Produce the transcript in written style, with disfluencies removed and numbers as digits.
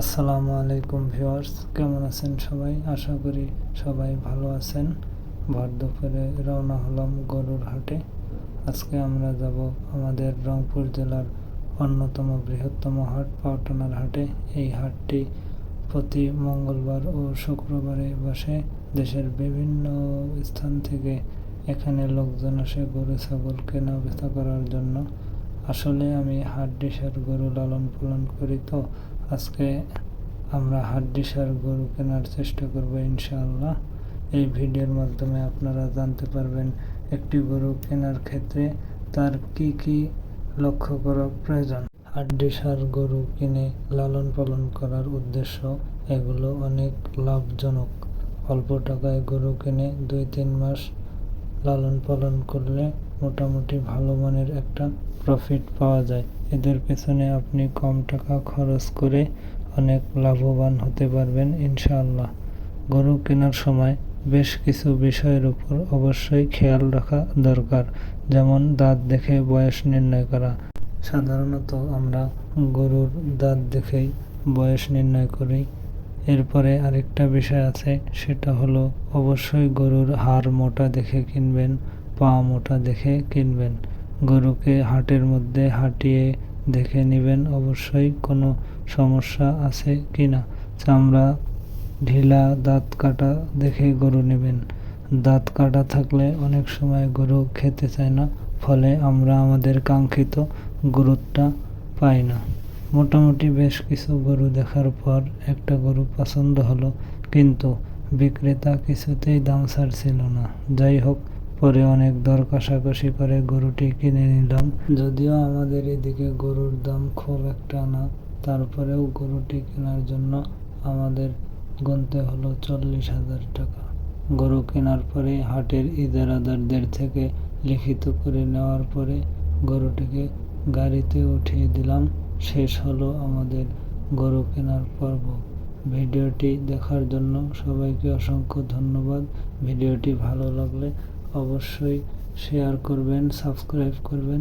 আসসালামু আলাইকুম ভিউয়ার্স, কেমন আছেন সবাই? আশা করি সবাই ভালো আছেন। ভর দুপুরে রওনা হলাম গরুর হাটে। আজকে আমরা যাব আমাদের রংপুর জেলার অন্যতম বৃহত্তম হাট পাওটানার হাটে। এই হাটটি প্রতি মঙ্গলবার ও শুক্রবারে বসে। দেশের বিভিন্ন স্থান থেকে এখানে লোকজন আসে গরু ছাগল কেনা বেচা করার জন্য। আসলে আমি হাড্ডিসার গরু লালন পালন করি, তো আজকে আমরা হাড্ডিসার গরু কেনার চেষ্টা করব ইনশাআল্লাহ। এই ভিডিওর মাধ্যমে আপনারা জানতে পারবেন একটি গরু কেনার ক্ষেত্রে তার কি কি লক্ষ্য করা প্রয়োজন। হাড্ডিসার গরু কিনে লালন পালন করার উদ্দেশ্য এগুলো অনেক লাভজনক। অল্প টাকায় গরু কিনে 2-3 মাস লালন পালন করলে মোটামুটি ভালো মানের একটা প্রফিট পাওয়া যায়। এদের পেছনে আপনি কম টাকা খরচ করে অনেক লাভবান হতে পারবেন ইনশাআল্লাহ। গরু কেনার সময় বেশ কিছু বিষয়ের উপর অবশ্যই খেয়াল রাখা দরকার, যেমন দাঁত দেখে বয়স নির্ণয় করা। সাধারণত আমরা গরুর দাঁত দেখেই বয়স নির্ণয় করি। এরপরে আরেকটা বিষয় আছে, সেটা হলো অবশ্যই গরুর হাড় মোটা দেখে কিনবেন, পা মোটা দেখে কিনবেন। গরুকে হাটের মধ্যে হাঁটিয়ে দেখে নেবেন অবশ্যই কোনো সমস্যা আছে কিনা। চামড়া ঢিলা, দাঁত কাটা দেখে গরু নেবেন। দাঁত কাটা থাকলে অনেক সময় গরু খেতে চায় না, ফলে আমরা আমাদের কাঙ্ক্ষিত গরুটা পাই না। মোটামুটি বেশ কিছু গরু দেখার পর একটা গরু পছন্দ হলো, কিন্তু বিক্রেতা কিছুতেই দাম ছাড়ছিল না। যাই হোক, পরে অনেক দর কষাকষি করে গরুটি কিনে নিলাম। যদিও আমাদের এদিকে গরুর দাম খুব একটা না, তারপরেও গরুটি কেনার জন্য আমাদের গুনতে হলো 40,000 টাকা। গরু কেনার পরে হাটের ইজারাদারদের থেকে লিখিত করে নেওয়ার পরে গরুটিকে গাড়িতে উঠিয়ে দিলাম। শেষ হলো আমাদের গরু কেনার পর্ব। ভিডিওটি দেখার জন্য সবাইকে অসংখ্য ধন্যবাদ। ভিডিওটি ভালো লাগলে অবশ্যই শেয়ার করবেন, সাবস্ক্রাইব করবেন